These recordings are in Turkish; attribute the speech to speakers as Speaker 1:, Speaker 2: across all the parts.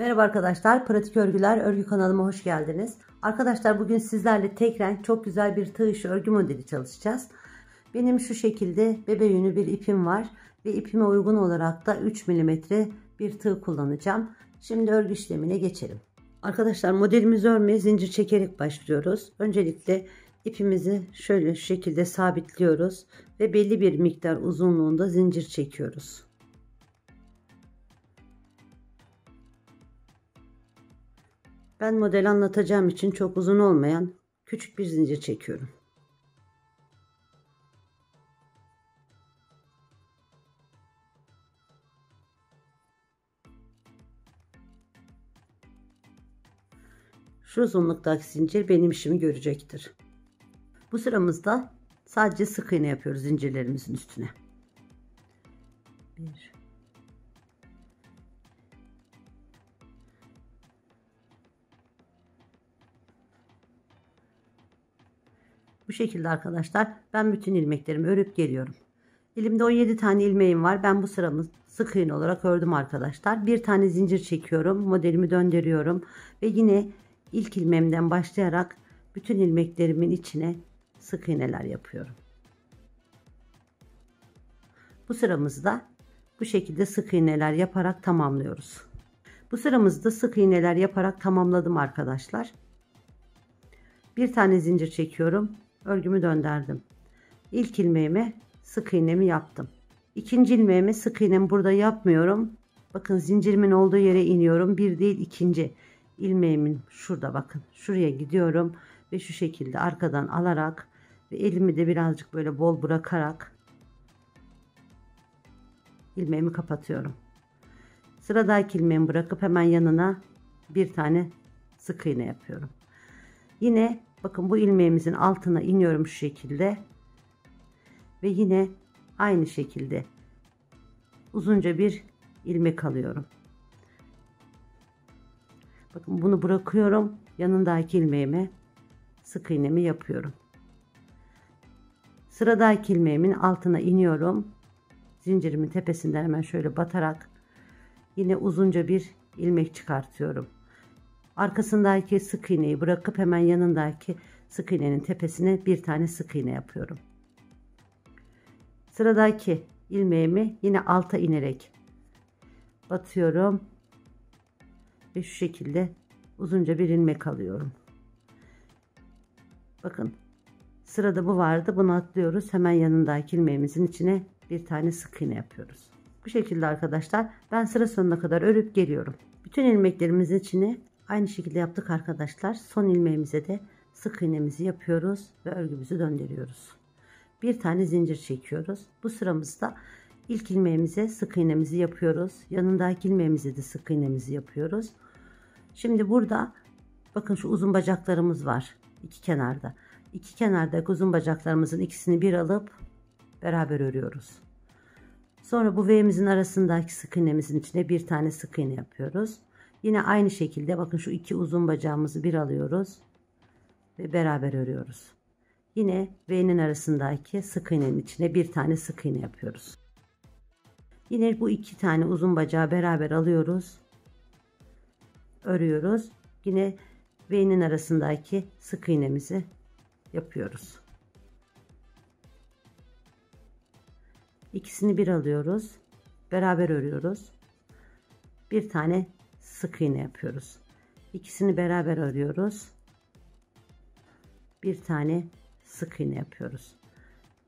Speaker 1: Merhaba arkadaşlar, Pratik Örgüler örgü kanalıma hoş geldiniz. Arkadaşlar bugün sizlerle tek renk çok güzel bir tığ işi örgü modeli çalışacağız. Benim şu şekilde bebe yünü bir ipim var ve ipime uygun olarak da 3 milimetre bir tığ kullanacağım. Şimdi örgü işlemine geçelim. Arkadaşlar modelimizi örmeye zincir çekerek başlıyoruz. Öncelikle ipimizi şöyle şu şekilde sabitliyoruz ve belli bir miktar uzunluğunda zincir çekiyoruz. Ben model anlatacağım için çok uzun olmayan küçük bir zincir çekiyorum. Şu uzunluktaki zincir benim işimi görecektir. Bu sıramızda sadece sık iğne yapıyoruz zincirlerimizin üstüne. 1 Bu şekilde arkadaşlar ben bütün ilmeklerimi örüp geliyorum. Elimde 17 tane ilmeğim var. Ben bu sıramı sık iğne olarak ördüm arkadaşlar. Bir tane zincir çekiyorum. Modelimi döndürüyorum. Ve yine ilk ilmeğimden başlayarak bütün ilmeklerimin içine sık iğneler yapıyorum. Bu sıramızda bu şekilde sık iğneler yaparak tamamlıyoruz. Bu sıramızda sık iğneler yaparak tamamladım arkadaşlar. Bir tane zincir çekiyorum. Örgümü döndürdüm. İlk ilmeğime sık iğnemi yaptım. İkinci ilmeğime sık iğnemi burada yapmıyorum. Bakın zincirimin olduğu yere iniyorum. Bir değil ikinci ilmeğimin şurada bakın. Şuraya gidiyorum ve şu şekilde arkadan alarak ve elimi de birazcık böyle bol bırakarak ilmeğimi kapatıyorum. Sıradaki ilmeğimi bırakıp hemen yanına bir tane sık iğne yapıyorum. Yine bakın bu ilmeğimizin altına iniyorum şu şekilde. Ve yine aynı şekilde uzunca bir ilmek alıyorum. Bakın bunu bırakıyorum. Yanındaki ilmeğime sık iğnemi yapıyorum. Sıradaki ilmeğimin altına iniyorum. Zincirimin tepesinden hemen şöyle batarak yine uzunca bir ilmek çıkartıyorum. Arkasındaki sık iğneyi bırakıp hemen yanındaki sık iğnenin tepesine bir tane sık iğne yapıyorum. Sıradaki ilmeğimi yine alta inerek batıyorum ve şu şekilde uzunca bir ilmek alıyorum. Bakın sırada bu vardı, bunu atlıyoruz, hemen yanındaki ilmeğimizin içine bir tane sık iğne yapıyoruz. Bu şekilde arkadaşlar ben sıra sonuna kadar örüp geliyorum. Bütün ilmeklerimizin içine aynı şekilde yaptık arkadaşlar. Son ilmeğimize de sık iğnemizi yapıyoruz ve örgümüzü döndürüyoruz. Bir tane zincir çekiyoruz. Bu sıramızda ilk ilmeğimize sık iğnemizi yapıyoruz. Yanındaki ilmeğimize de sık iğnemizi yapıyoruz. Şimdi burada bakın şu uzun bacaklarımız var. İki kenarda. İki kenardaki uzun bacaklarımızın ikisini bir alıp beraber örüyoruz. Sonra bu V'mizin arasındaki sık iğnemizin içine bir tane sık iğne yapıyoruz. Yine aynı şekilde bakın şu iki uzun bacağımızı bir alıyoruz ve beraber örüyoruz. Yine V'nin arasındaki sık iğnenin içine bir tane sık iğne yapıyoruz. Yine bu iki tane uzun bacağı beraber alıyoruz. Örüyoruz. Yine V'nin arasındaki sık iğnemizi yapıyoruz. İkisini bir alıyoruz. Beraber örüyoruz. Bir tane sık iğne yapıyoruz. İkisini beraber örüyoruz. Bir tane sık iğne yapıyoruz.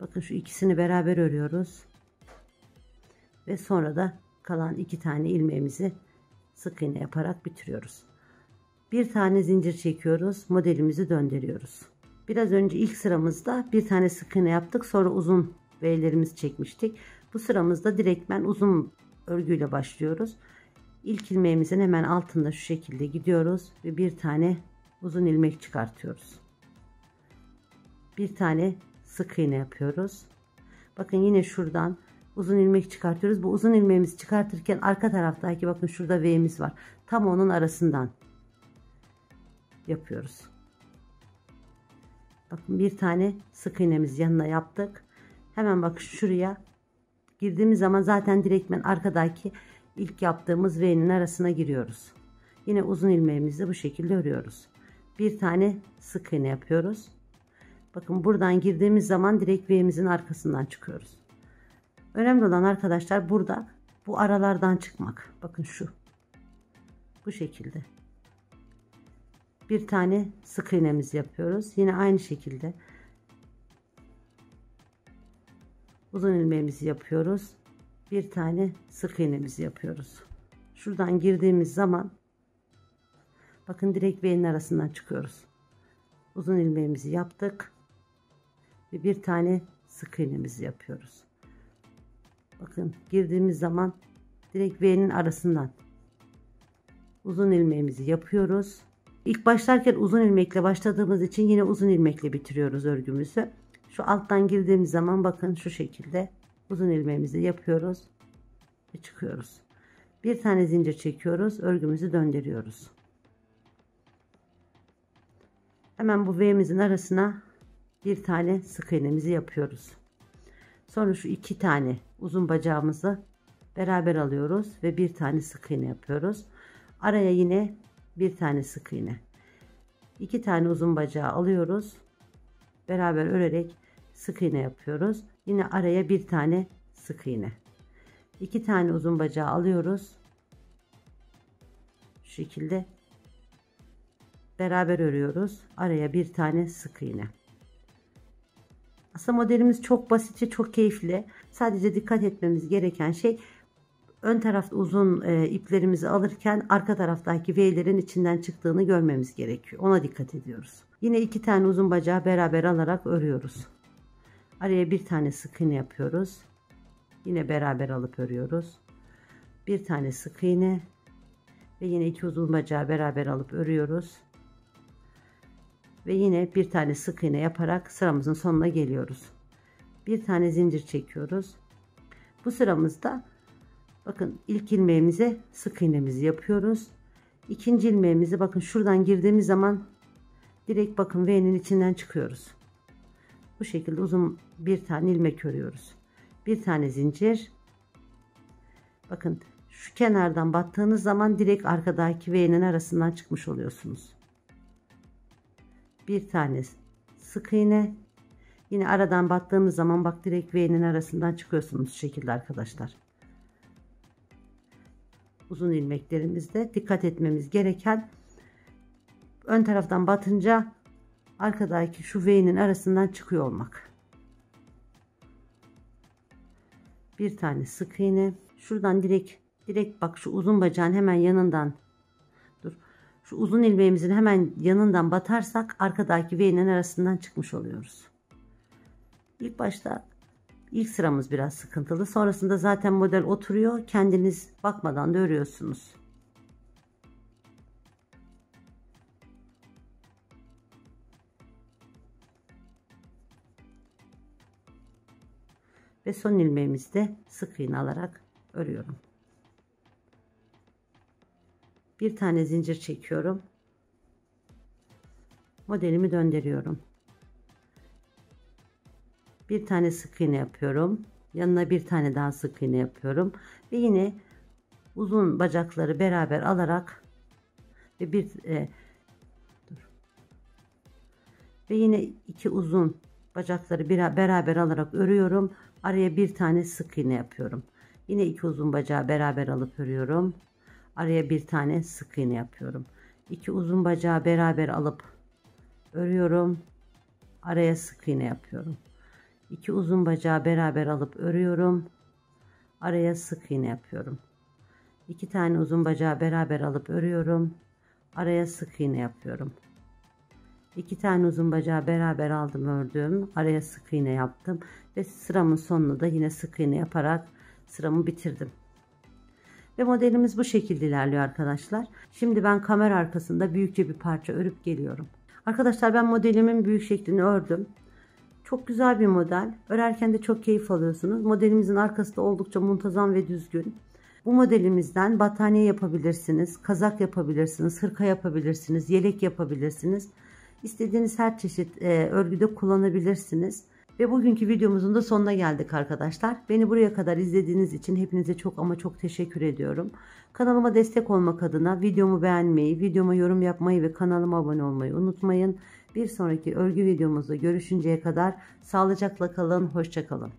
Speaker 1: Bakın şu ikisini beraber örüyoruz. Ve sonra da kalan iki tane ilmeğimizi sık iğne yaparak bitiriyoruz. Bir tane zincir çekiyoruz. Modelimizi döndürüyoruz. Biraz önce ilk sıramızda bir tane sık iğne yaptık. Sonra uzun V'lerimizi çekmiştik. Bu sıramızda direktmen uzun örgüyle başlıyoruz. İlk ilmeğimizin hemen altında şu şekilde gidiyoruz ve bir tane uzun ilmek çıkartıyoruz. Bir tane sık iğne yapıyoruz. Bakın yine şuradan uzun ilmek çıkartıyoruz. Bu uzun ilmeğimizi çıkartırken arka taraftaki bakın şurada V'miz var. Tam onun arasından yapıyoruz. Bakın bir tane sık iğnemizi yanına yaptık. Hemen bak şuraya girdiğimiz zaman zaten direktmen arkadaki ilk yaptığımız V'nin arasına giriyoruz. Yine uzun ilmeğimizi bu şekilde örüyoruz. Bir tane sık iğne yapıyoruz. Bakın buradan girdiğimiz zaman direkt V'mizin arkasından çıkıyoruz. Önemli olan arkadaşlar burada bu aralardan çıkmak. Bakın şu. Bu şekilde. Bir tane sık iğnemizi yapıyoruz. Yine aynı şekilde uzun ilmeğimizi yapıyoruz. Bir tane sık iğnemizi yapıyoruz. Şuradan girdiğimiz zaman bakın direkt V'nin arasından çıkıyoruz. Uzun ilmeğimizi yaptık ve bir tane sık iğnemizi yapıyoruz. Bakın girdiğimiz zaman direkt V'nin arasından uzun ilmeğimizi yapıyoruz. İlk başlarken uzun ilmekle başladığımız için yine uzun ilmekle bitiriyoruz örgümüzü. Şu alttan girdiğimiz zaman bakın şu şekilde uzun ilmeğimizi yapıyoruz ve çıkıyoruz. Bir tane zincir çekiyoruz, örgümüzü döndürüyoruz. Hemen bu V'mizin arasına bir tane sık iğnemizi yapıyoruz. Sonra şu iki tane uzun bacağımızı beraber alıyoruz ve bir tane sık iğne yapıyoruz. Araya yine bir tane sık iğne. İki tane uzun bacağı alıyoruz. Beraber örerek sık iğne yapıyoruz. Yine araya bir tane sık iğne. İki tane uzun bacağı alıyoruz. Şu şekilde beraber örüyoruz. Araya bir tane sık iğne. Aslında modelimiz çok basit ve çok keyifli. Sadece dikkat etmemiz gereken şey ön tarafta uzun iplerimizi alırken arka taraftaki V'lerin içinden çıktığını görmemiz gerekiyor. Ona dikkat ediyoruz. Yine iki tane uzun bacağı beraber alarak örüyoruz. Araya bir tane sık iğne yapıyoruz. Yine beraber alıp örüyoruz. Bir tane sık iğne ve yine iki uzun bacağı beraber alıp örüyoruz. Ve yine bir tane sık iğne yaparak sıramızın sonuna geliyoruz. Bir tane zincir çekiyoruz. Bu sıramızda bakın ilk ilmeğimize sık iğnemizi yapıyoruz. İkinci ilmeğimizi bakın şuradan girdiğimiz zaman direkt bakın V'nin içinden çıkıyoruz. Bu şekilde uzun bir tane ilmek örüyoruz. Bir tane zincir. Bakın şu kenardan battığınız zaman direkt arkadaki V'nin arasından çıkmış oluyorsunuz. Bir tane sık iğne. Yine aradan battığınız zaman bak direkt V'nin arasından çıkıyorsunuz şu şekilde arkadaşlar. Uzun ilmeklerimizde dikkat etmemiz gereken ön taraftan batınca arkadaki şu V'nin arasından çıkıyor olmak. Bir tane sık iğne. Şuradan direkt bak şu uzun bacağın hemen yanından şu uzun ilmeğimizin hemen yanından batarsak arkadaki V'nin arasından çıkmış oluyoruz. İlk başta ilk sıramız biraz sıkıntılı. Sonrasında zaten model oturuyor. Kendiniz bakmadan da örüyorsunuz. Ve son ilmeğimizi de sık iğne alarak örüyorum. Bir tane zincir çekiyorum. Modelimi döndürüyorum. Bir tane sık iğne yapıyorum. Yanına bir tane daha sık iğne yapıyorum. Ve yine uzun bacakları beraber alarak ve ve yine iki uzun bacakları beraber alarak örüyorum. Araya bir tane sık iğne yapıyorum. Yine iki uzun bacağı beraber alıp örüyorum. Araya bir tane sık iğne yapıyorum. İki uzun bacağı beraber alıp örüyorum. Araya sık iğne yapıyorum. İki uzun bacağı beraber alıp örüyorum. Araya sık iğne yapıyorum. İki tane uzun bacağı beraber alıp örüyorum. Araya sık iğne yapıyorum. İki tane uzun bacağı beraber aldım, ördüm. Araya sık iğne yaptım ve sıramın sonunu da yine sık iğne yaparak sıramı bitirdim. Ve modelimiz bu şekilde ilerliyor arkadaşlar. Şimdi ben kamera arkasında büyükçe bir parça örüp geliyorum. Arkadaşlar ben modelimin büyük şeklini ördüm. Çok güzel bir model. Örerken de çok keyif alıyorsunuz. Modelimizin arkası da oldukça muntazam ve düzgün. Bu modelimizden battaniye yapabilirsiniz, kazak yapabilirsiniz, hırka yapabilirsiniz, yelek yapabilirsiniz. İstediğiniz her çeşit örgüde kullanabilirsiniz. Ve bugünkü videomuzun da sonuna geldik arkadaşlar. Beni buraya kadar izlediğiniz için hepinize çok ama çok teşekkür ediyorum. Kanalıma destek olmak adına videomu beğenmeyi, videoma yorum yapmayı ve kanalıma abone olmayı unutmayın. Bir sonraki örgü videomuzda görüşünceye kadar sağlıcakla kalın, hoşça kalın.